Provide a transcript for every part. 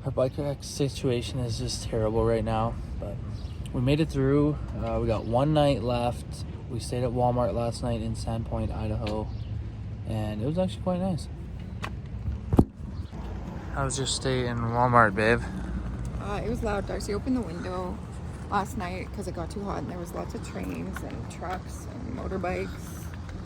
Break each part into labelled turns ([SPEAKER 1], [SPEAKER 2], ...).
[SPEAKER 1] Our bike rack situation is just terrible right now, but we made it through. We got one night left. We stayed at Walmart last night in Sandpoint, Idaho, and it was actually quite nice. How was your stay in Walmart, babe?
[SPEAKER 2] It was loud. Darcy opened the window last night because it got too hot, and there was lots of trains and trucks and motorbikes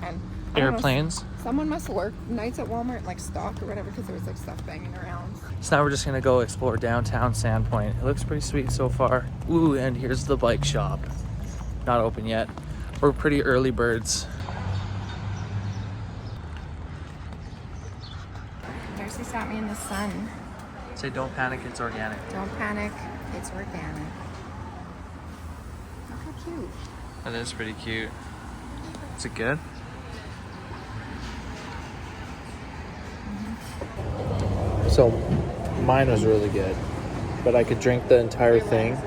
[SPEAKER 2] and
[SPEAKER 1] Airplanes.
[SPEAKER 2] Someone must have worked nights at Walmart, like stock or whatever, because there was like stuff banging around.
[SPEAKER 1] So now we're just gonna go explore downtown Sandpoint. It looks pretty sweet so far. Ooh, and here's the bike shop. Not open yet. We're pretty early birds.
[SPEAKER 2] Darcy sat me in the sun.
[SPEAKER 1] Say don't panic, it's organic.
[SPEAKER 2] Don't panic, it's organic. Look how cute.
[SPEAKER 1] That is pretty cute. Is it good? So mine was really good, but I could drink the entire thing.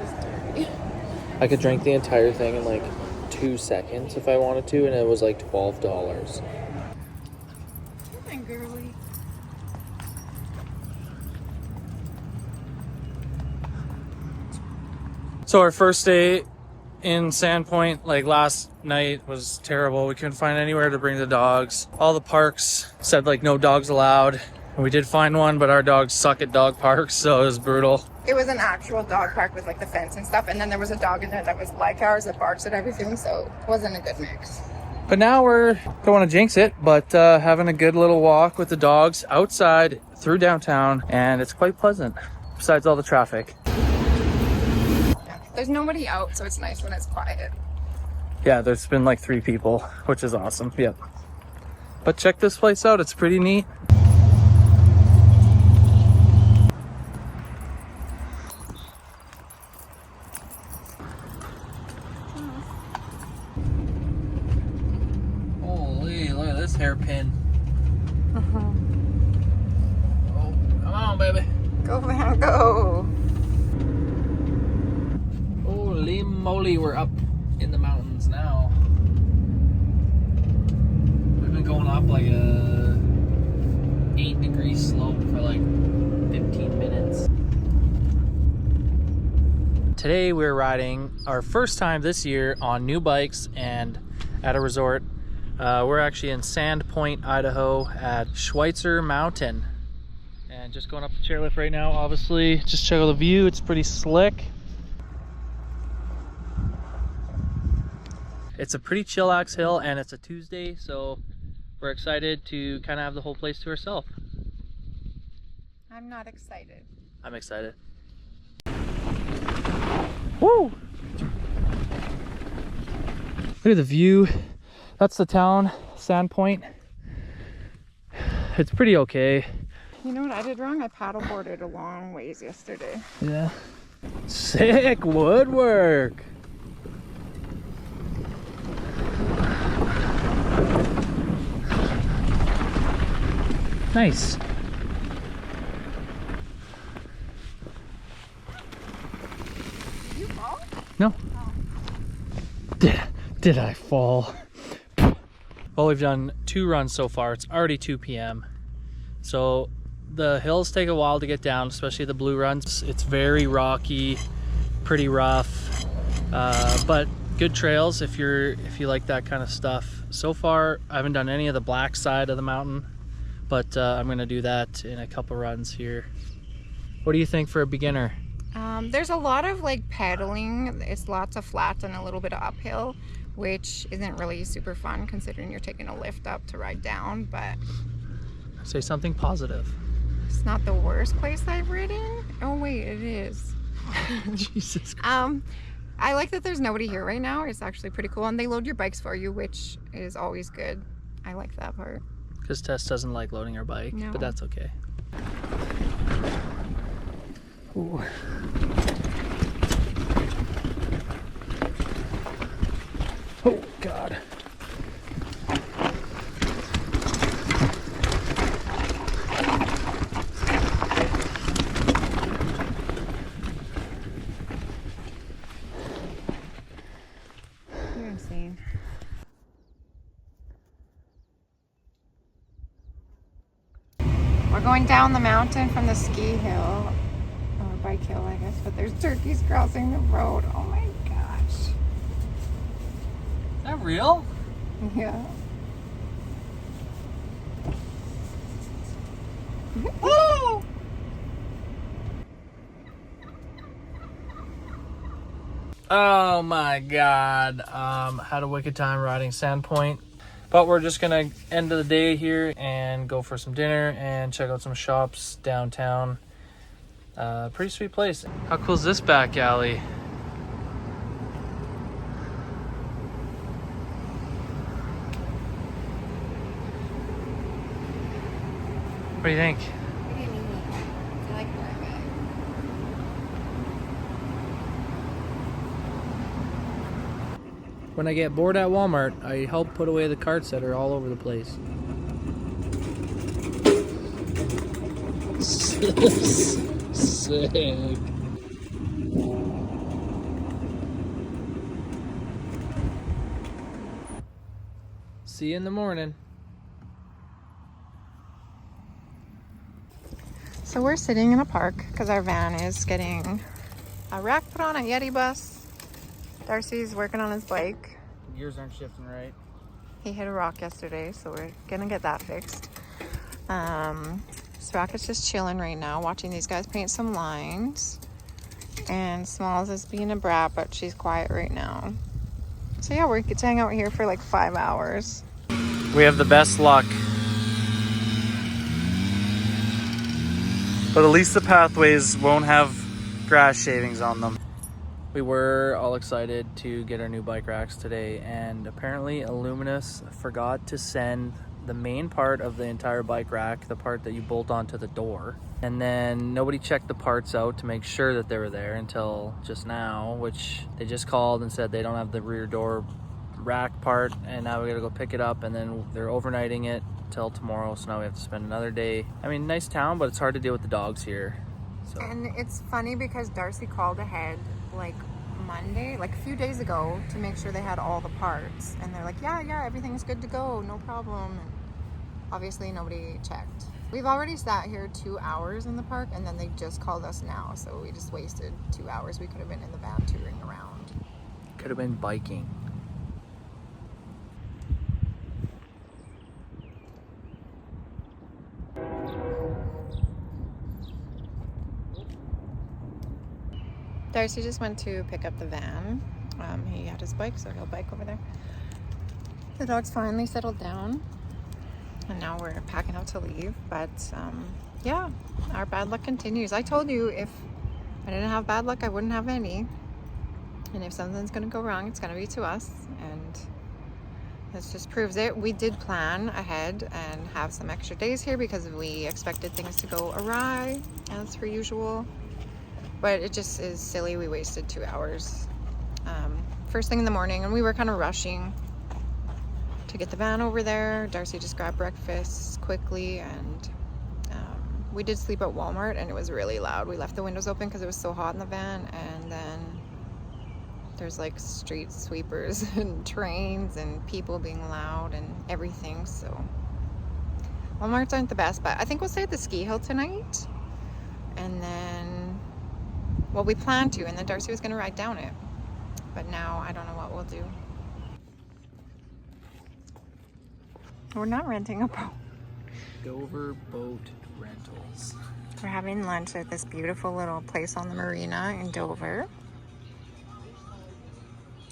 [SPEAKER 1] I could drink the entire thing in like 2 seconds if I wanted to, and it was like $12.
[SPEAKER 2] Girly.
[SPEAKER 1] So our first day in Sandpoint, like last night, was terrible. We couldn't find anywhere to bring the dogs. All the parks said like no dogs allowed. We did find one, but our dogs suck at dog parks, so it was brutal.
[SPEAKER 2] It was an actual dog park with like the fence and stuff, and then there was a dog in there that was like ours that barks at everything, so it wasn't a good mix.
[SPEAKER 1] But now don't want to jinx it, but having a good little walk with the dogs outside through downtown, and it's quite pleasant, besides all the traffic.
[SPEAKER 2] Yeah. There's nobody out, so it's nice when it's quiet.
[SPEAKER 1] Yeah, there's been like 3 people, which is awesome. Yep. But check this place out, it's pretty neat. This hairpin. Oh, come on, baby.
[SPEAKER 2] Go, man, go.
[SPEAKER 1] Holy moly, we're up in the mountains now. We've been going up like a 8-degree slope for like 15 minutes. Today we're riding our first time this year on new bikes and at a resort. We're actually in Sandpoint, Idaho at Schweitzer Mountain, and just going up the chairlift right now. Obviously, just check out the view, it's pretty slick. It's a pretty chillax hill, and it's a Tuesday, so we're excited to kind of have the whole place to ourselves.
[SPEAKER 2] I'm not excited.
[SPEAKER 1] I'm excited. Woo! Look at the view. That's the town, Sandpoint. It's pretty okay.
[SPEAKER 2] You know what I did wrong? I paddleboarded a long ways yesterday.
[SPEAKER 1] Yeah. Sick woodwork. Nice.
[SPEAKER 2] Did you fall?
[SPEAKER 1] No. Oh. Did I fall? Well, we've done 2 runs so far. It's already 2 p.m. So the hills take a while to get down, especially the blue runs. It's very rocky, pretty rough, but good trails if you like that kind of stuff. So far, I haven't done any of the black side of the mountain, but I'm gonna do that in a couple runs here. What do you think for a beginner?
[SPEAKER 2] There's a lot of like pedaling. It's lots of flats and a little bit of uphill, which isn't really super fun considering you're taking a lift up to ride down, but
[SPEAKER 1] Say something positive.
[SPEAKER 2] it's not the worst place I've ridden. Oh wait, it is.
[SPEAKER 1] Jesus Christ.
[SPEAKER 2] I like that there's nobody here right now. It's actually pretty cool, and they load your bikes for you, which is always good. I like that part.
[SPEAKER 1] Because Tess doesn't like loading her bike,
[SPEAKER 2] No.
[SPEAKER 1] but that's okay. Ooh. Oh, God.
[SPEAKER 2] You're insane. We're going down the mountain from the ski hill. bike hill, I guess, but there's turkeys crossing the road. Oh my gosh.
[SPEAKER 1] Is that real?
[SPEAKER 2] Yeah.
[SPEAKER 1] Woo! Oh my god. Had a wicked time riding Sandpoint. But we're just gonna end of the day here and go for some dinner and check out some shops downtown. Pretty sweet place. How cool is this back alley? What do you think?
[SPEAKER 2] I like where I'm at.
[SPEAKER 1] When I get bored at Walmart, I help put away the carts that are all over the place. Sick. See you in the morning.
[SPEAKER 2] So we're sitting in a park because our van is getting a rack put on, a Yeti Bus. Darcy's working on his bike.
[SPEAKER 1] Gears aren't shifting right.
[SPEAKER 2] He hit a rock yesterday, so we're gonna get that fixed. Sprocket's just chilling right now, watching these guys paint some lines. And Smalls is being a brat, but she's quiet right now. So yeah, we get to hang out here for like 5 hours.
[SPEAKER 1] We have the best luck. But at least the pathways won't have grass shavings on them. We were all excited to get our new bike racks today, and apparently Illuminous forgot to send the main part of the entire bike rack, the part that you bolt onto the door. And then nobody checked the parts out to make sure that they were there until just now, which they just called and said they don't have the rear door rack part, and now we gotta go pick it up, and then they're overnighting it till tomorrow, so now we have to spend another day. I mean, nice town, but it's hard to deal with the dogs here. So.
[SPEAKER 2] And it's funny because Darcy called ahead like Monday, like a few days ago, to make sure they had all the parts, and they're like, yeah, everything's good to go, no problem. And obviously nobody checked. We've already sat here 2 hours in the park, and then they just called us now, so we just wasted 2 hours. We could have been in the van touring around.
[SPEAKER 1] Could have been biking.
[SPEAKER 2] Darcy just went to pick up the van. He had his bike, so he'll bike over there. The dog's finally settled down, and now we're packing out to leave. But yeah, our bad luck continues. I told you if I didn't have bad luck, I wouldn't have any. And if something's gonna go wrong, it's gonna be to us. And this just proves it. We did plan ahead and have some extra days here because we expected things to go awry, as per usual. But it just is silly. We wasted 2 hours first thing in the morning, and we were kind of rushing to get the van over there. Darcy just grabbed breakfast quickly, and we did sleep at Walmart, and it was really loud. We left the windows open because it was so hot in the van, and then there's like street sweepers and trains and people being loud and everything. So Walmarts aren't the best, but I think we'll stay at the ski hill tonight, and then, well, we planned to, and then Darcy was going to ride down it, but now I don't know what we'll do. We're not renting a boat.
[SPEAKER 1] Dover Boat Rentals.
[SPEAKER 2] We're having lunch at this beautiful little place on the marina in Dover.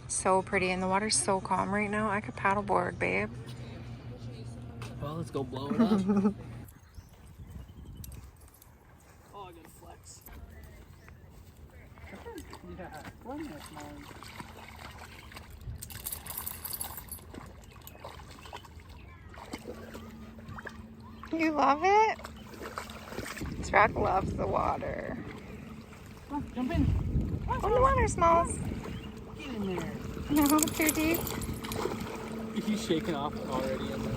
[SPEAKER 2] So pretty, and the water's so calm right now. I could paddleboard, babe.
[SPEAKER 1] Well, let's go blow it up. Oh, I gotta flex. Yeah, run this, man.
[SPEAKER 2] You love it? Sprack loves the water.
[SPEAKER 1] Come on, jump in.
[SPEAKER 2] Oh, the water smells.
[SPEAKER 1] Get in there.
[SPEAKER 2] No, too deep.
[SPEAKER 1] He's shaking off already in there.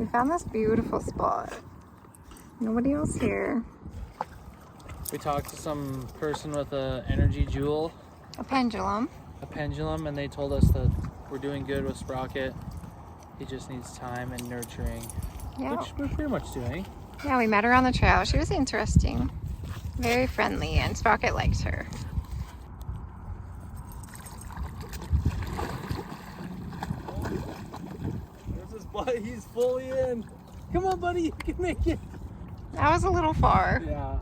[SPEAKER 2] We found this beautiful spot. Nobody else here.
[SPEAKER 1] We talked to some person with a energy jewel.
[SPEAKER 2] A pendulum.
[SPEAKER 1] A pendulum, and they told us that we're doing good with Sprocket. He just needs time and nurturing,
[SPEAKER 2] Yeah.
[SPEAKER 1] which we're pretty much doing.
[SPEAKER 2] Yeah, we met her on the trail. She was interesting. Very friendly, and Sprocket liked her.
[SPEAKER 1] There's his buddy. He's fully in. Come on, buddy. You can make it.
[SPEAKER 2] That was a little far.
[SPEAKER 1] Yeah.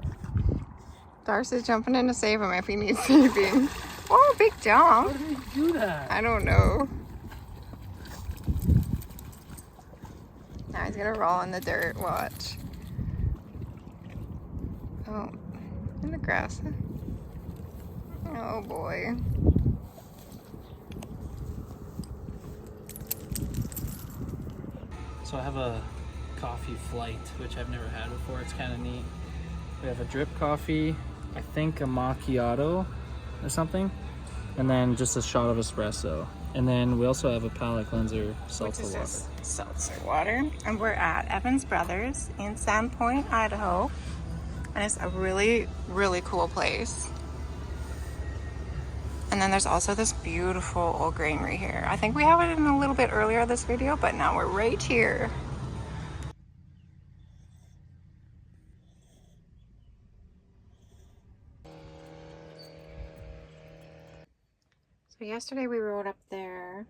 [SPEAKER 2] Darcy's jumping in to save him if he needs saving. Oh, big jump.
[SPEAKER 1] How did he do that?
[SPEAKER 2] I don't know. Now he's gonna roll in the dirt. Watch. Oh, in the grass. Oh boy.
[SPEAKER 1] So I have a coffee flight, which I've never had before. It's kind of neat. We have a drip coffee, I think a macchiato or something, and then just a shot of espresso. And then we also have a palate cleanser, seltzer water.
[SPEAKER 2] Seltzer water. And we're at Evans Brothers in Sandpoint, Idaho. And it's a really, really cool place. And then there's also this beautiful old granary here. I think we have it in a little bit earlier this video, but now we're right here. So yesterday we rode up there.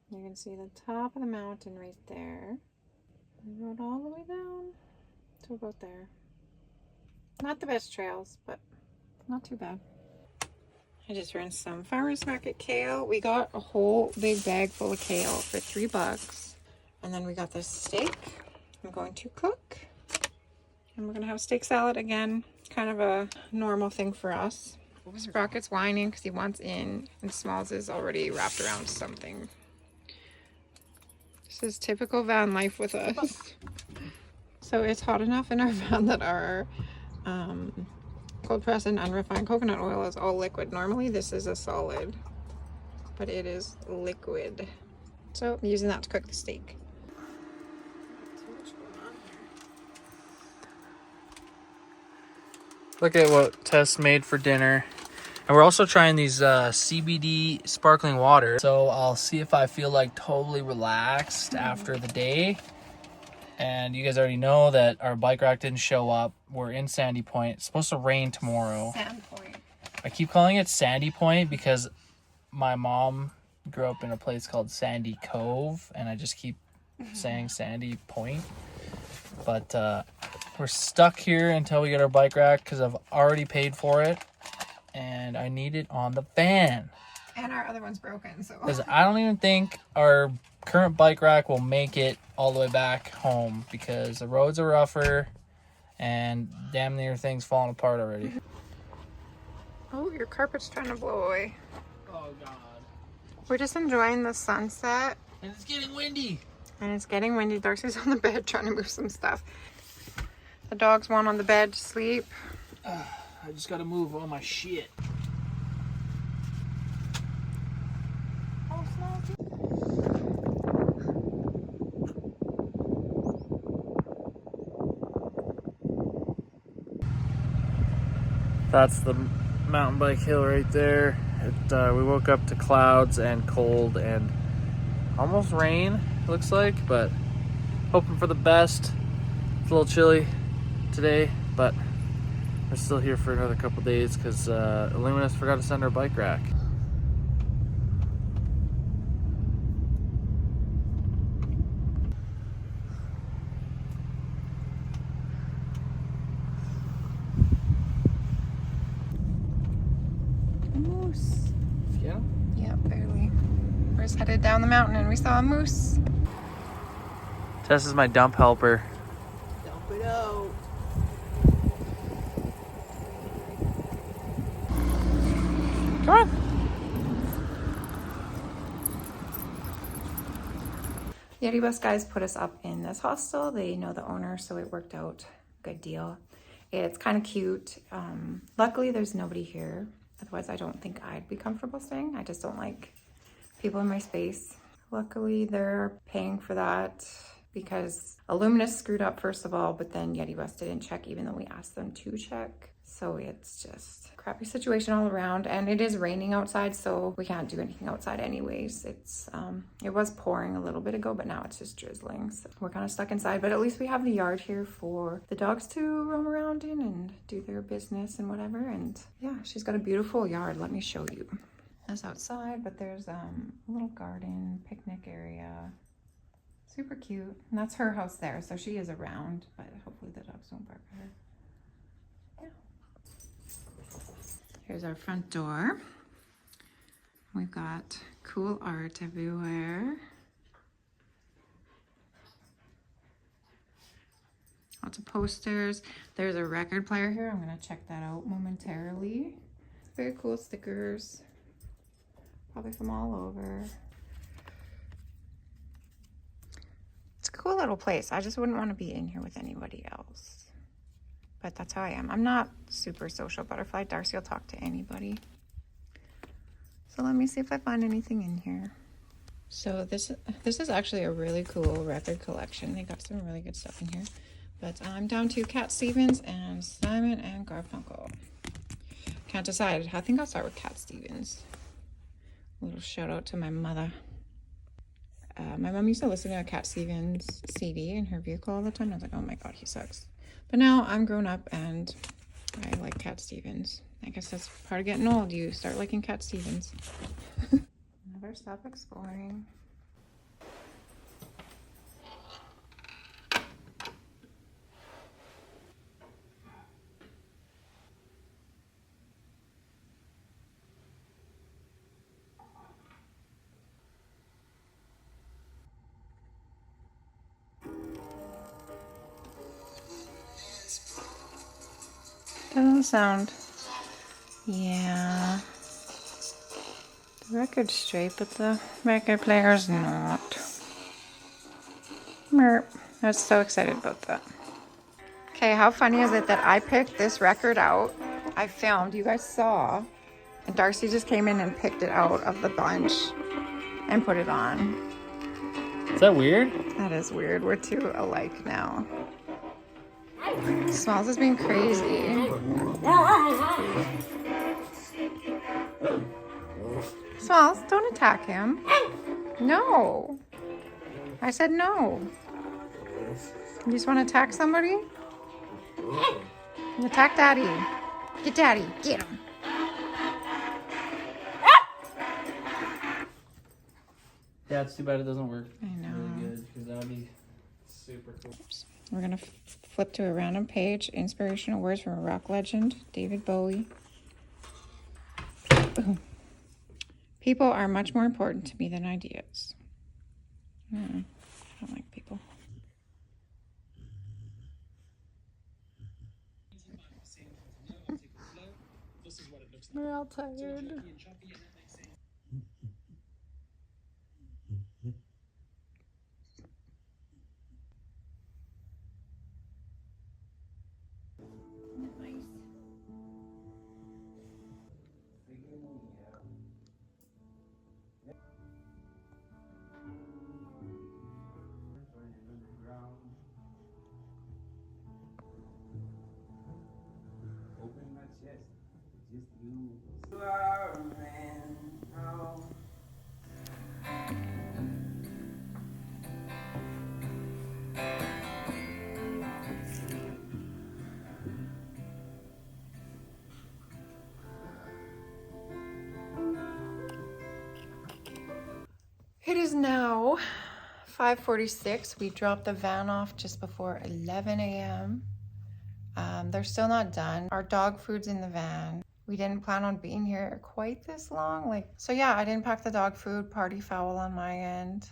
[SPEAKER 2] You can see the top of the mountain right there. We rode all the way down to about there. Not the best trails, but not too bad. I just ran some farmers market kale. We got a whole big bag full of kale for $3. And then we got this steak I'm going to cook. And we're gonna have steak salad again. Kind of a normal thing for us. Sprocket's whining because he wants in, and Smalls is already wrapped around something. This is typical van life with us. So it's hot enough in our van that our cold pressed and unrefined coconut oil is all liquid. Normally this is a solid, but it is liquid. So I'm using that to cook the steak.
[SPEAKER 1] Look at what Tess made for dinner. And we're also trying these CBD sparkling water. So I'll see if I feel like totally relaxed after the day. And you guys already know that our bike rack didn't show up. We're in Sandy Point. It's supposed to rain tomorrow.
[SPEAKER 2] Sandpoint.
[SPEAKER 1] I keep calling it Sandy Point because my mom grew up in a place called Sandy Cove. And I just keep saying Sandy Point. But we're stuck here until we get our bike rack because I've already paid for it. And I need it on the van.
[SPEAKER 2] And our other one's broken, so.
[SPEAKER 1] Because I don't even think our current bike rack will make it all the way back home because the roads are rougher and damn near things falling apart already.
[SPEAKER 2] Oh, your carpet's trying to blow away.
[SPEAKER 1] Oh, God.
[SPEAKER 2] We're just enjoying the sunset.
[SPEAKER 1] And it's getting windy.
[SPEAKER 2] And it's getting windy. Darcy's on the bed trying to move some stuff. The dogs want on the bed to sleep.
[SPEAKER 1] I just got to move all my shit. That's the mountain bike hill right there. We woke up to clouds and cold and almost rain, looks like, but hoping for the best. It's a little chilly today, but we're still here for another couple days because Illuminous forgot to send our bike rack.
[SPEAKER 2] Moose.
[SPEAKER 1] Yeah?
[SPEAKER 2] Yeah, barely. We're just headed down the mountain and we saw a moose.
[SPEAKER 1] Tess is my dump helper.
[SPEAKER 2] Dump it out.
[SPEAKER 1] Come on.
[SPEAKER 2] Yeti Bus guys put us up in this hostel. They know the owner, so it worked out. Good deal. It's kind of cute. Luckily, there's nobody here. Otherwise, I don't think I'd be comfortable staying. I just don't like people in my space. Luckily, they're paying for that. because Illuminous screwed up first of all, but then Yeti Bus didn't check even though we asked them to check. So it's just a crappy situation all around, and it is raining outside, so we can't do anything outside anyways. It was pouring a little bit ago, but now it's just drizzling, so we're kind of stuck inside. But at least we have the yard here for the dogs to roam around in and do their business and whatever. And yeah, she's got a beautiful yard. Let me show you. That's outside, but there's a little garden, picnic area. Super cute. And that's her house there, so she is around, but hopefully the dogs won't bark at her. Here's our front door. We've got cool art everywhere. Lots of posters. There's a record player here. I'm gonna check that out momentarily. Very cool stickers. Probably from all over. It's a cool little place. I just wouldn't want to be in here with anybody else. But that's how I am. I'm not super social butterfly. Darcy will talk to anybody. So let me see if I find anything in here. So this is actually a really cool record collection. They got some really good stuff in here. But I'm down to Cat Stevens and Simon and Garfunkel. Can't decide. I think I'll start with Cat Stevens. A little shout out to my mother. My mom used to listen to a Cat Stevens CD in her vehicle all the time. I was like, oh my God, he sucks. But now I'm grown up and I like Cat Stevens. I guess that's part of getting old. You start liking Cat Stevens. Never stop exploring. Doesn't sound. Yeah. The record's straight, but the record player's not. Merp. I was so excited about that. Okay, how funny is it that I picked this record out? I filmed, you guys saw, and Darcy just came in and picked it out of the bunch and put it on.
[SPEAKER 1] Is that weird?
[SPEAKER 2] That is weird. We're too alike now. Smalls is being crazy. Smalls, don't attack him. No. I said no. You just want to attack somebody? Attack Daddy. Get Daddy. Get him.
[SPEAKER 1] Yeah, it's too bad it doesn't work.
[SPEAKER 2] I know.
[SPEAKER 1] Really good, because that would be super cool.
[SPEAKER 2] We're going to flip to a random page. Inspirational words from a rock legend, David Bowie. People are much more important to me than ideas. I don't like people. We're all tired. It is now 5:46. We dropped the van off just before 11 a.m. They're still not done. Our dog food's in the van. We didn't plan on being here quite this long. So yeah, I didn't pack the dog food. Party foul on my end.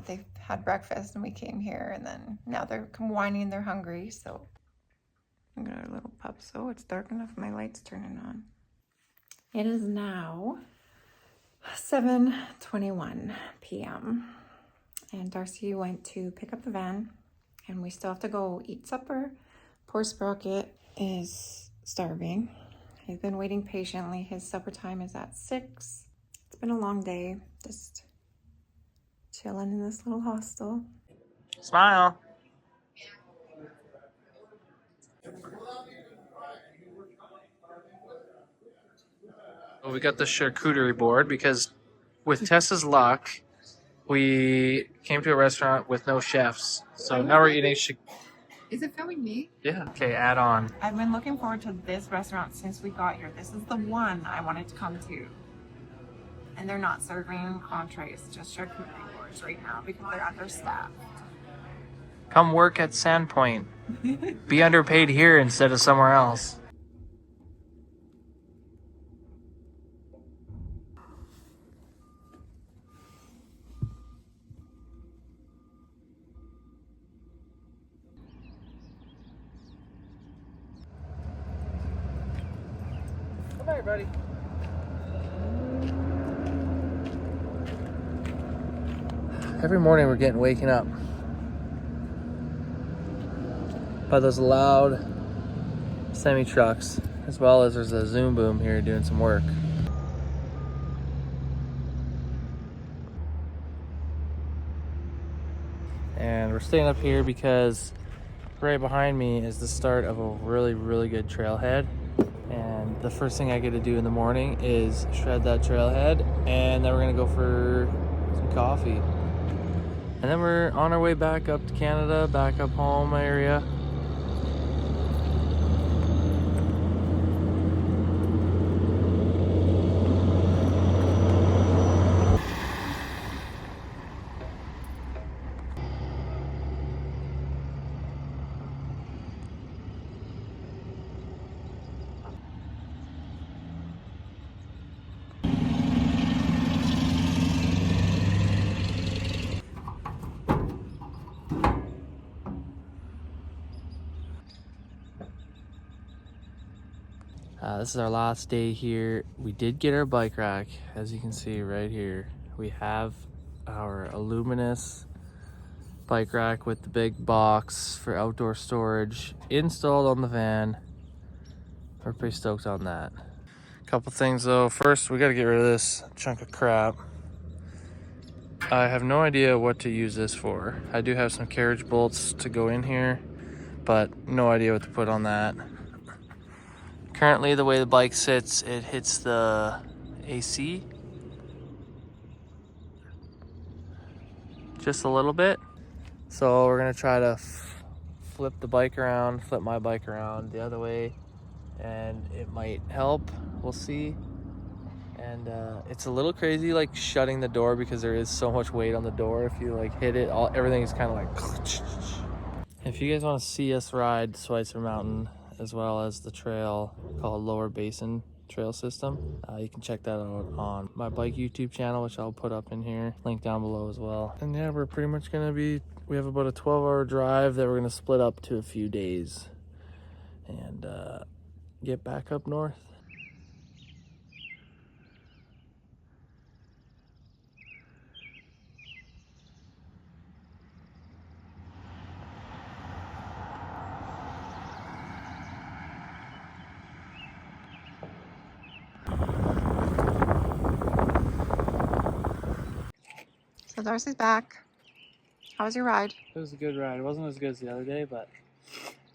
[SPEAKER 2] They had breakfast and we came here, and then now they're whining they're hungry. So look at our little pups. Oh, it's dark enough. My light's turning on. It is now 7:21 p.m. and Darcy went to pick up the van, and we still have to go eat supper. Poor Sprocket is starving. He's been waiting patiently. His supper time is at 6. It's been a long day, just chilling in this little hostel.
[SPEAKER 1] Smile. Well, we got the charcuterie board because with Tessa's luck, we came to a restaurant with no chefs. So now we're eating
[SPEAKER 2] Is it filming me?
[SPEAKER 1] Yeah. Okay, add on.
[SPEAKER 2] I've been looking forward to this restaurant since we got here. This is the one I wanted to come to. And they're not serving entrees, just charcuterie boards right now because they're understaffed.
[SPEAKER 1] Come work at Sandpoint. Be underpaid here instead of somewhere else. Come here, buddy. Every morning we're getting waking up by those loud semi trucks, as well as there's a Zoom boom here doing some work. And we're staying up here because right behind me is the start of a really good trailhead. And the first thing I get to do in the morning is shred that trailhead, and then we're gonna go for some coffee. And then we're on our way back up to Canada, back up home area. This is our last day here. We did get our bike rack, as you can see right here. We have our Illuminous bike rack with the big box for outdoor storage installed on the van. We're pretty stoked on that. Couple things though. First, we gotta get rid of this chunk of crap. I have no idea what to use this for. I do have some carriage bolts to go in here, but no idea what to put on that. Currently, the way the bike sits, it hits the AC just a little bit. So we're gonna try to flip the bike around, flip my bike around the other way, and it might help. We'll see. And it's a little crazy, like shutting the door because there is so much weight on the door. If you like hit it, everything is kind of like. If you guys want to see us ride Schweitzer Mountain, as well as the trail called Lower Basin Trail System, you can check that out on my bike YouTube channel, which I'll put up in here, link down below as well. And yeah, we're pretty much gonna be, we have about a 12-hour drive that we're gonna split up to a few days and get back up north.
[SPEAKER 2] So Darcy's back. How was your ride?
[SPEAKER 1] It was a good ride. It wasn't as good as the other day, but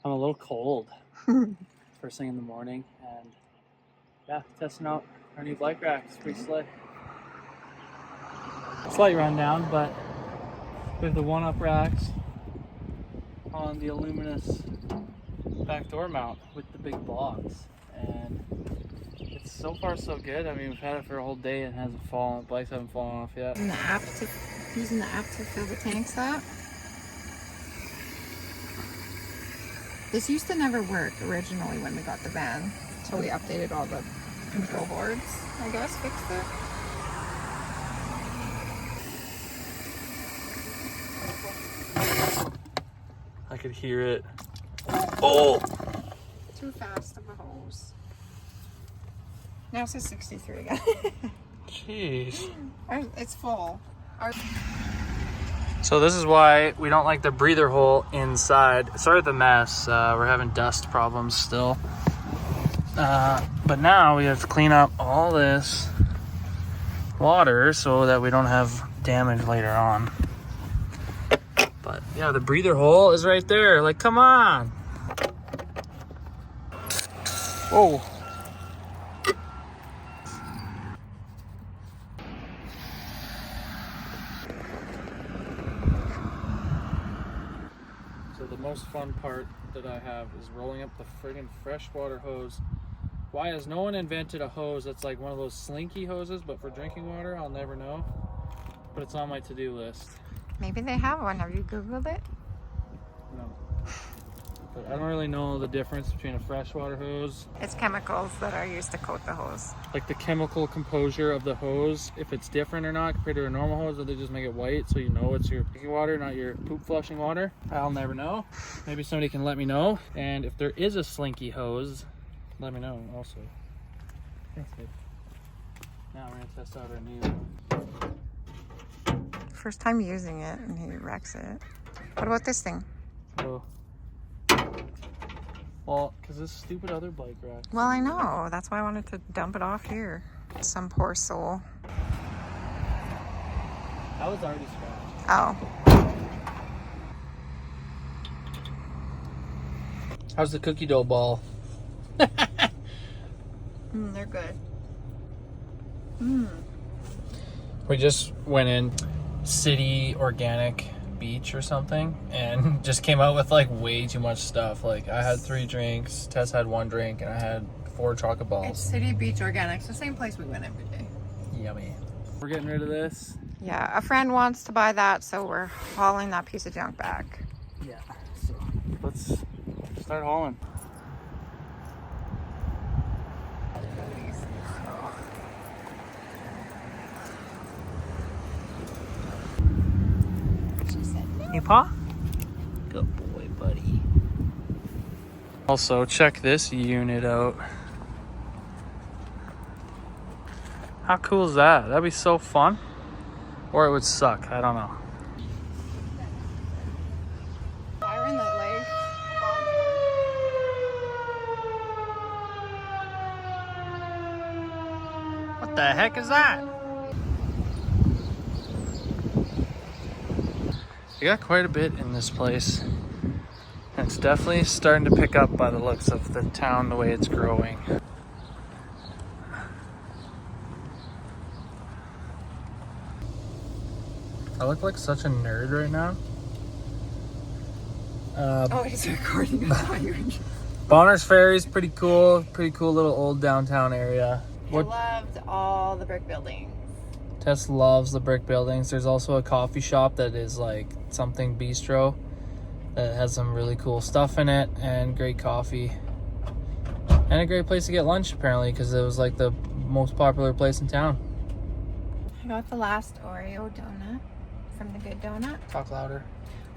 [SPEAKER 1] I'm a little cold first thing in the morning. And yeah, testing out our new bike rack. It's pretty slick. Slight rundown, but we have the one-up racks on the Illuminous back door mount with the big box. And it's so far so good. I mean, we've had it for a whole day and it hasn't fallen. Bikes haven't fallen off yet.
[SPEAKER 2] Using the app to fill the tanks up. This used to never work originally when we got the van, until we updated all the control boards, I guess, fixed it.
[SPEAKER 1] I could hear it. Oh!
[SPEAKER 2] Too fast of a hose. Now it says 63 again.
[SPEAKER 1] Jeez.
[SPEAKER 2] It's full.
[SPEAKER 1] So this is why we don't like the breather hole inside. Sorry the mess. We're having dust problems still. But now we have to clean up all this water so that we don't have damage later on. But yeah, the breather hole is right there. Like, come on. Whoa. So the most fun part that I have is rolling up the friggin' freshwater hose. Why has no one invented a hose that's like one of those slinky hoses, but for drinking water? I'll never know. But it's on my to-do list.
[SPEAKER 2] Maybe they have one. Have you Googled it?
[SPEAKER 1] No. But I don't really know the difference between a freshwater hose.
[SPEAKER 2] It's chemicals that are used to coat the hose.
[SPEAKER 1] Like the chemical composure of the hose, if it's different or not compared to a normal hose, or they just make it white so you know it's your drinking water, not your poop flushing water. I'll never know. Maybe somebody can let me know. And if there is a slinky hose, let me know also. Thanks, babe. Now we're gonna test out our new.
[SPEAKER 2] First time using it and he wrecks it. What about this thing?
[SPEAKER 1] Oh. Well, because this stupid other bike rack.
[SPEAKER 2] Well, I know. That's why I wanted to dump it off here. Some poor soul.
[SPEAKER 1] I was already scratched.
[SPEAKER 2] Oh.
[SPEAKER 1] How's the cookie dough ball?
[SPEAKER 2] They're good.
[SPEAKER 1] We just went in City Organic Beach or something and just came out with like way too much stuff. Like I had 3 drinks, Tess had 1 drink, and I had 4 chocolate
[SPEAKER 2] It's
[SPEAKER 1] balls.
[SPEAKER 2] City Beach Organics, the same place we went every day.
[SPEAKER 1] Yummy. We're getting rid of this.
[SPEAKER 2] Yeah, a friend wants to buy that, so we're hauling that piece of junk back.
[SPEAKER 1] Yeah. So let's start hauling. Hey, Pa? Good boy, buddy. Also, check this unit out. How cool is that? That'd be so fun. Or it would suck. I don't know.
[SPEAKER 2] Fire in that leg.
[SPEAKER 1] What the heck is that? You got quite a bit in this place. And it's definitely starting to pick up by the looks of the town, the way it's growing. I look like such a nerd right now.
[SPEAKER 2] Oh, he's recording. I thought you were just...
[SPEAKER 1] Bonner's Ferry is pretty cool little old downtown area.
[SPEAKER 2] I loved all the brick buildings.
[SPEAKER 1] Tess loves the brick buildings. There's also a coffee shop that is like something bistro that has some really cool stuff in it and great coffee. And a great place to get lunch apparently because it was like the most popular place in town.
[SPEAKER 2] I got the last Oreo donut from the Good Donut.
[SPEAKER 1] Talk louder.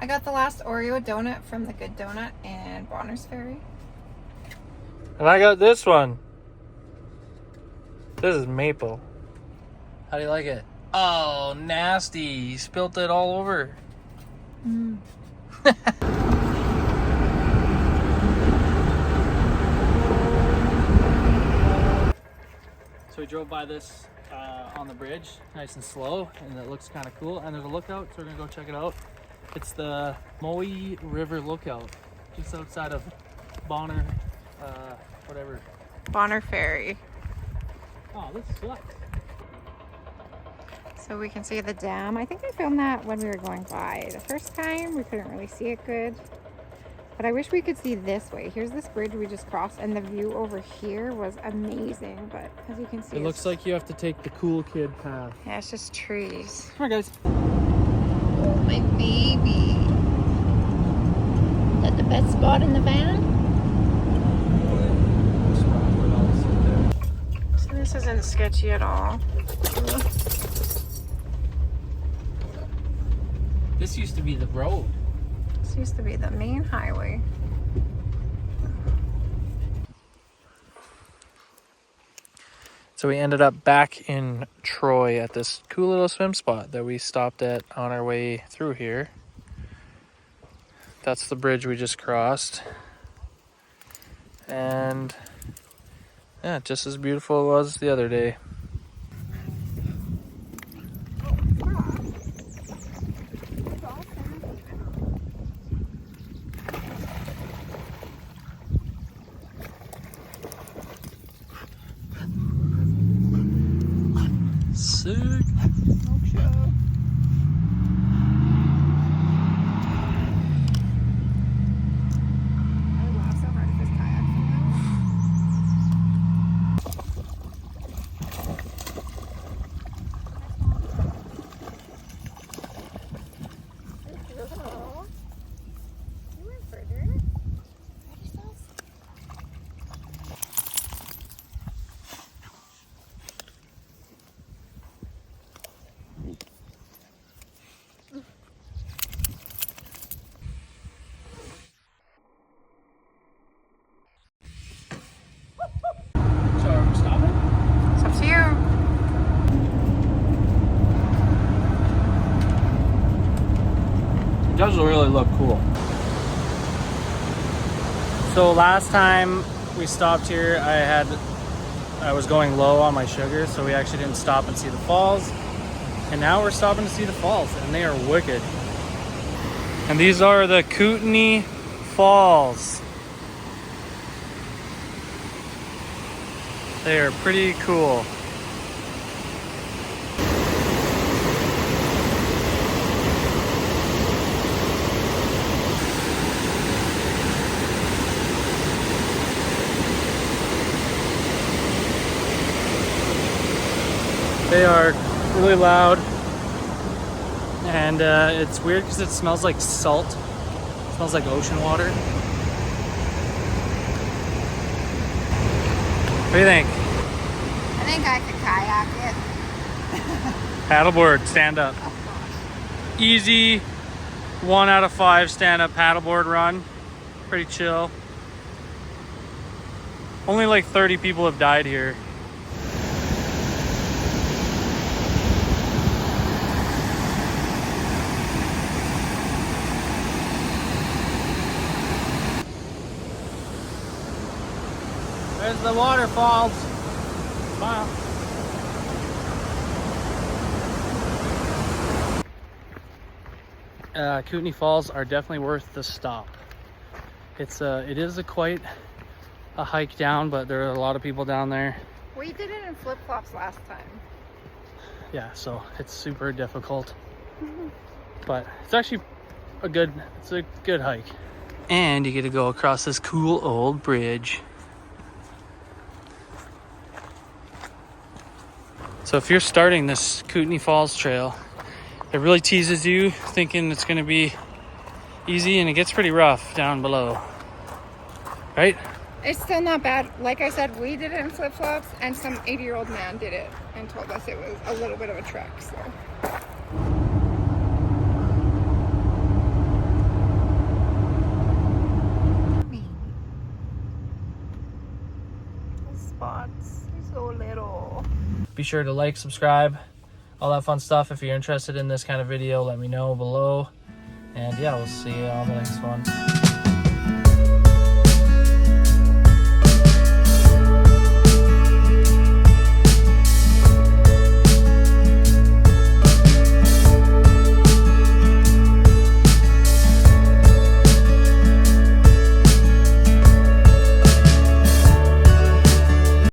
[SPEAKER 2] I got the last Oreo donut from the Good Donut in Bonner's Ferry.
[SPEAKER 1] And I got this one. This is maple. How do you like it? Oh, nasty. You spilt it all over. So we drove by this on the bridge, nice and slow, and it looks kind of cool. And there's a lookout, so we're gonna go check it out. It's the Moe River Lookout, just outside of Bonner, whatever.
[SPEAKER 2] Bonner Ferry.
[SPEAKER 1] Oh, this sucks.
[SPEAKER 2] So we can see the dam. I think I filmed that when we were going by. The first time we couldn't really see it good. But I wish we could see this way. Here's this bridge we just crossed and the view over here was amazing. But as you can see,
[SPEAKER 1] It looks like you have to take the cool kid path.
[SPEAKER 2] yeah, it's just trees.
[SPEAKER 1] Come here, guys.
[SPEAKER 2] My baby. Is that the best spot in the van? So this isn't sketchy at all.
[SPEAKER 1] This used to be the road.
[SPEAKER 2] This used to be the main highway.
[SPEAKER 1] So we ended up back in Troy at this cool little swim spot that we stopped at on our way through here. That's the bridge we just crossed. And yeah, just as beautiful it was the other day.
[SPEAKER 3] really look cool.
[SPEAKER 1] So last time we stopped here, I was going low on my sugar, so we actually didn't stop and see the falls. And now we're stopping to see the falls, and they are wicked. And these are the Kney Falls. They are pretty cool. They are really loud, and it's weird because it smells like salt. It smells like ocean water. What do you think?
[SPEAKER 2] I think I could kayak it.
[SPEAKER 1] Paddleboard, stand up. Easy 1 out of 5 stand up paddleboard run. Pretty chill. Only like 30 people have died here. There's the waterfalls. Smile. Kney Falls are definitely worth the stop. It is quite a hike down, but there are a lot of people down there.
[SPEAKER 2] We did it in flip-flops last time.
[SPEAKER 1] Yeah, so it's super difficult. But it's actually a good hike. And you get to go across this cool old bridge. So if you're starting this Kney Falls trail, it really teases you thinking it's going to be easy, and it gets pretty rough down below. Right?
[SPEAKER 2] It's still not bad. Like I said, we did it in flip-flops, and some 80-year-old man did it and told us it was a little bit of a trek, so. The spots are so little.
[SPEAKER 1] Be sure to like, subscribe, all that fun stuff. If you're interested in this kind of video, let me know below. And yeah, we'll see you on the next one.